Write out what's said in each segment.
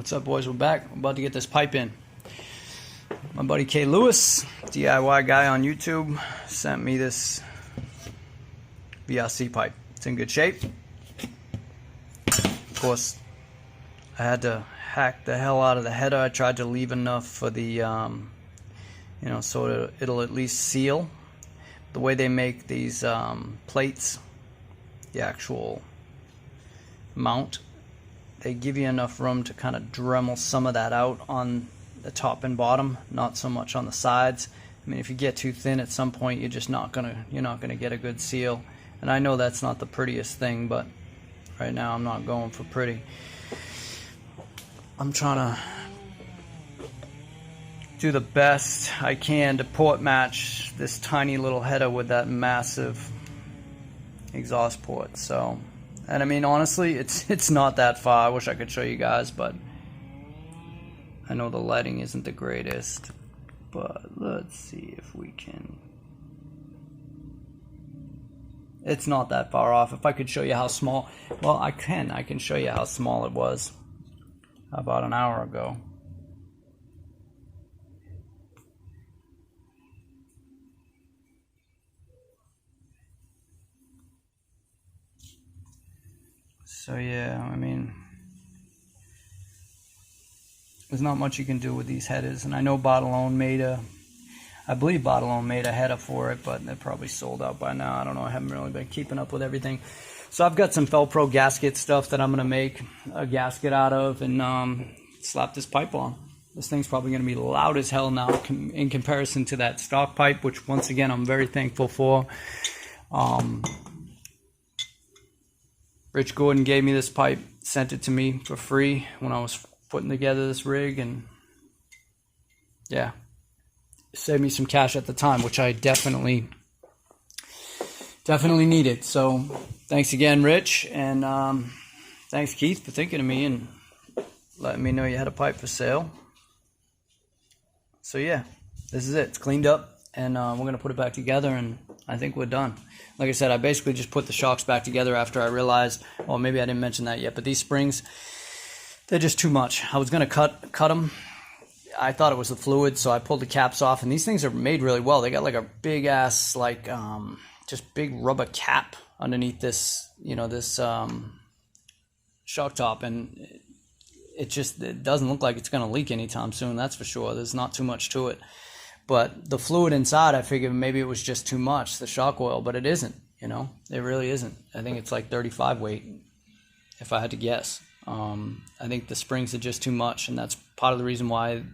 What's up, boys? We're back. I'm about to get this pipe in. My buddy K. Lewis, DIY guy on YouTube, sent me this VRC pipe. It's in good shape. Of course, I had to hack the hell out of the header. I tried to leave enough for the, you know, so it'll at least seal. The way they make these plates, the actual mount, they give you enough room to kind of Dremel some of that out on the top and bottom, not so much on the sides. I mean, if you get too thin at some point, you're not gonna get a good seal. And I know that's not the prettiest thing, but right now I'm not going for pretty. I'm trying to do the best I can to port match this tiny little header with that massive exhaust port. So, and I mean, honestly, it's not that far. I wish I could show you guys, but I know the lighting isn't the greatest. But let's see if we can. It's not that far off. If I could show you how small, well, I can show you how small it was about an hour ago. So yeah, I mean, there's not much you can do with these headers, and I know Bartolone made I believe Bartolone made a header for it, but they're probably sold out by now. I don't know, I haven't really been keeping up with everything. So I've got some Felpro gasket stuff that I'm gonna make a gasket out of and slap this pipe on. This thing's probably gonna be loud as hell now in comparison to that stock pipe, which once again I'm very thankful for. Rich Gordon gave me this pipe, sent it to me for free when I was putting together this rig, and yeah, saved me some cash at the time, which I definitely needed. So thanks again, Rich, and thanks, Keith, for thinking of me and letting me know you had a pipe for sale. So yeah, this is it. It's cleaned up, and we're gonna put it back together, and I think we're done. Like I said, I basically just put the shocks back together after I realized, well, maybe I didn't mention that yet, but these springs, they're just too much. I was gonna cut them. I thought it was the fluid, so I pulled the caps off, and these things are made really well. They got like a big ass, like just big rubber cap underneath this, you know, this shock top, and it doesn't look like it's gonna leak anytime soon. That's for sure. There's not too much to it. But the fluid inside, I figured maybe it was just too much, the shock oil, but it isn't, you know, it really isn't. I think it's like 35 weight, if I had to guess. I think the springs are just too much, and that's part of the reason why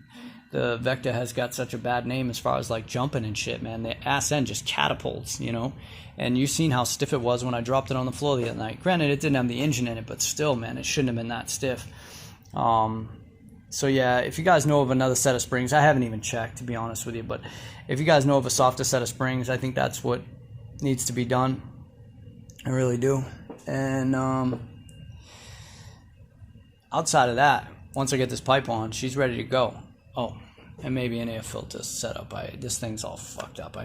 the Vekta has got such a bad name as far as like jumping and shit, man. The ass end just catapults, you know, and you've seen how stiff it was when I dropped it on the floor the other night. Granted, it didn't have the engine in it, but still, man, it shouldn't have been that stiff. So yeah, if you guys know of another set of springs, I haven't even checked, to be honest with you, but if you guys know of a softer set of springs, I think that's what needs to be done. I really do. And outside of that, once I get this pipe on, she's ready to go. Oh, and maybe an air filter setup. This thing's all fucked up.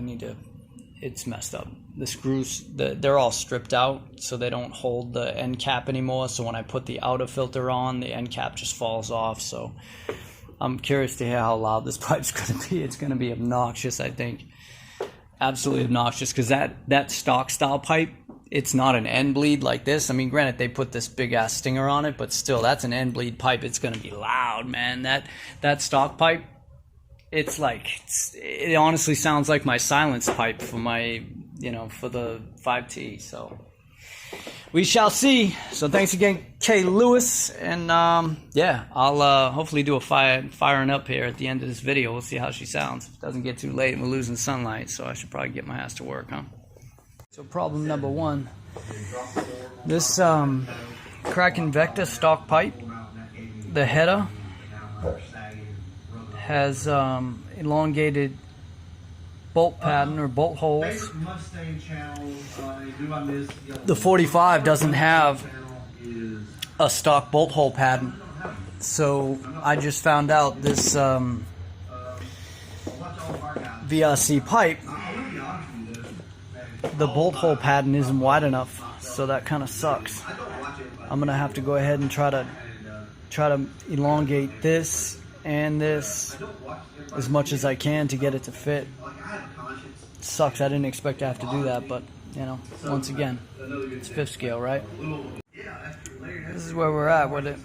It's messed up. The screws, they're all stripped out, so they don't hold the end cap anymore. So when I put the outer filter on, the end cap just falls off. So I'm curious to hear how loud this pipe's going to be. It's going to be obnoxious, I think. Absolutely obnoxious, because that stock style pipe, it's not an end bleed like this. I mean, granted, they put this big ass stinger on it, but still, that's an end bleed pipe. It's going to be loud, man. That stock pipe, it's like, it honestly sounds like my silence pipe for my, you know, for the 5T. So we shall see. So thanks again, K. Lewis, and yeah, I'll hopefully do a firing up here at the end of this video. We'll see how she sounds. If it doesn't get too late and we're losing sunlight, so I should probably get my ass to work, huh? So problem number one, this Kraken Vekta stock pipe, the header has elongated bolt pattern or bolt holes. The 45 doesn't have a stock bolt hole pattern, so I just found out this VRC pipe, the bolt hole pattern isn't wide enough, so that kind of sucks. I'm gonna have to go ahead and try to try to elongate this and this as much as I can to get it to fit. Sucks, I didn't expect to have to do that, but you know, once again, it's 5th scale, right? This is where we're at with it.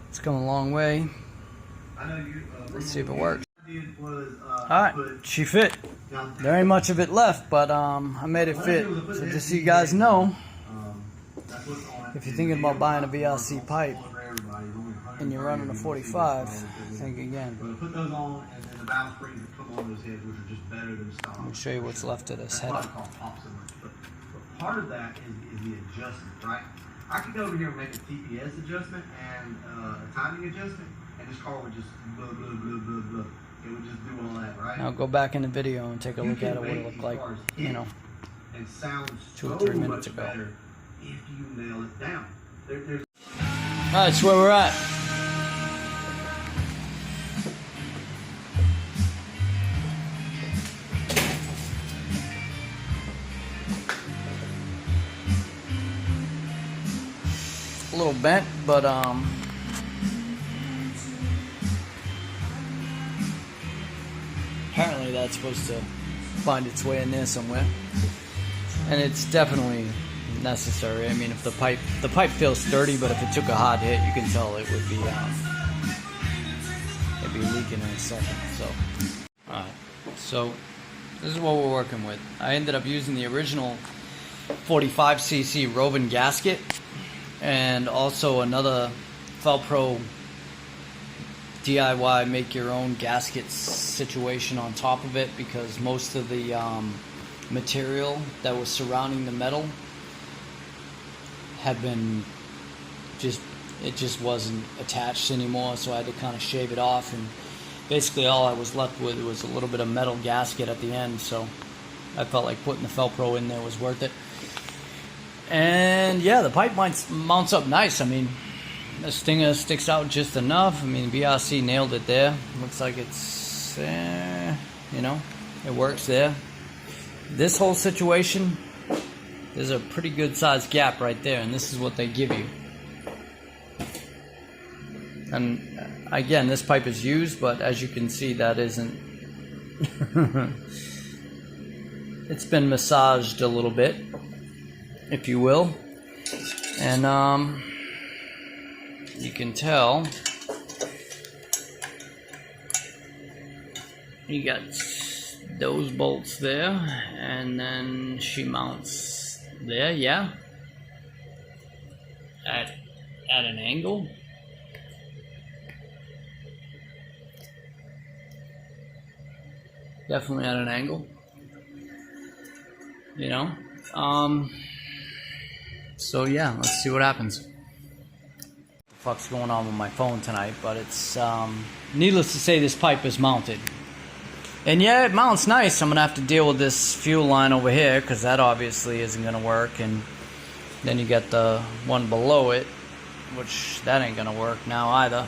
It's come a long way. Let's see if it works. Alright, she fit. There ain't much of it left, but I made it fit. So just so you guys know, if you're thinking about buying a VRC pipe and you're running a 45, think again. Let me show you what's left of this header. Part of that is the adjustment, right? I could go over here and make a TPS adjustment and a timing adjustment, and this car would just blah, blah, blah, blah, blah. It would just do all that, right? Now go back in the video and take a look at it, what it looked like, you know, and sounds 2 or 3 minutes ago. If you nail it down. Alright, that's where we're at. A little bent, but apparently that's supposed to find its way in there somewhere, and it's definitely necessary. I mean, if the pipe feels sturdy, but if it took a hard hit, you can tell it would be it'd be leaking in a second. So, all right, so this is what we're working with. I ended up using the original 45cc Rovan gasket, and also another Felpro DIY make your own gasket situation on top of it, because most of the material that was surrounding the metal had been it just wasn't attached anymore, so I had to kind of shave it off, and basically all I was left with was a little bit of metal gasket at the end, so I felt like putting the Felpro in there was worth it. And yeah, the pipe mounts up nice. I mean, the stinger sticks out just enough. I mean, VRC nailed it there. Looks like it's, you know, it works there. This whole situation, there's a pretty good sized gap right there, and this is what they give you. And again, this pipe is used, but as you can see, that isn't. It's been massaged a little bit, if you will, and you can tell you got those bolts there, and then she mounts there, yeah, at an angle. Definitely at an angle, you know. So yeah, let's see what happens. What the fuck's going on with my phone tonight? But it's needless to say, this pipe is mounted, and yeah, it mounts nice. I'm gonna have to deal with this fuel line over here, because that obviously isn't gonna work, and then you got the one below it, which that ain't gonna work now either.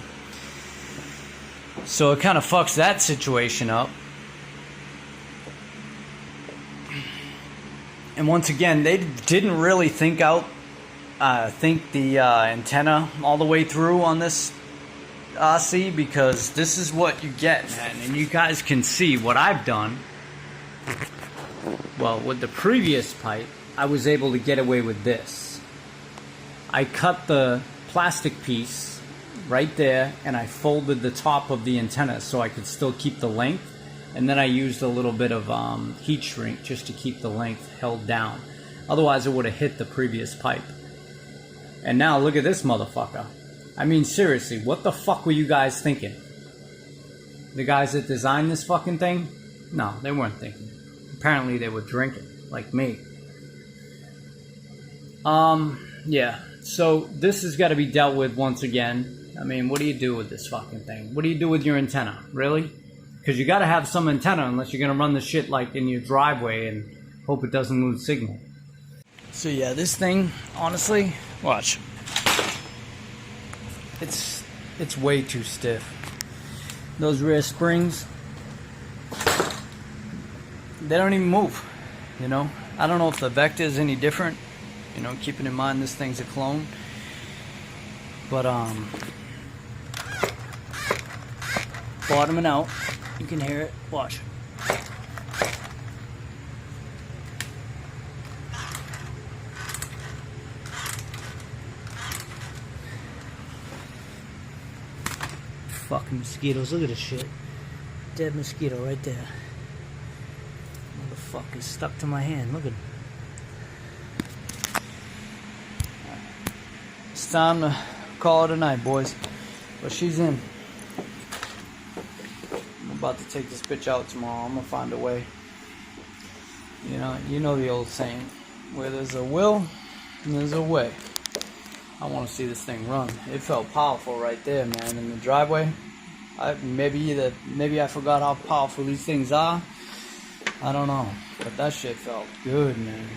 So it kind of fucks that situation up. And once again, they didn't really think the antenna all the way through on this RC, because this is what you get, man. And you guys can see what I've done. Well, with the previous pipe, I was able to get away with this. I cut the plastic piece right there, and I folded the top of the antenna so I could still keep the length. And then I used a little bit of heat shrink just to keep the length held down. Otherwise, it would have hit the previous pipe. And now look at this motherfucker. I mean, seriously, what the fuck were you guys thinking? The guys that designed this fucking thing? No, they weren't thinking. Apparently, they were drinking, like me. Yeah. So this has got to be dealt with once again. I mean, what do you do with this fucking thing? What do you do with your antenna? Really? Because you got to have some antenna, unless you're going to run the shit like in your driveway and hope it doesn't lose signal. So yeah, this thing, honestly, watch. It's way too stiff. Those rear springs, they don't even move, you know. I don't know if the Vekta is any different, you know, keeping in mind this thing's a clone. But bottoming out. You can hear it. Watch. Fucking mosquitoes. Look at this shit. Dead mosquito right there. Motherfucker's stuck to my hand. Look at it. It's time to call it a night, boys. But she's in. I'm about to take this bitch out tomorrow. I'm gonna find a way. You know the old saying, where there's a will, there's a way. I want to see this thing run. It felt powerful right there, man, in the driveway. Maybe I forgot how powerful these things are. I don't know, but that shit felt good, man.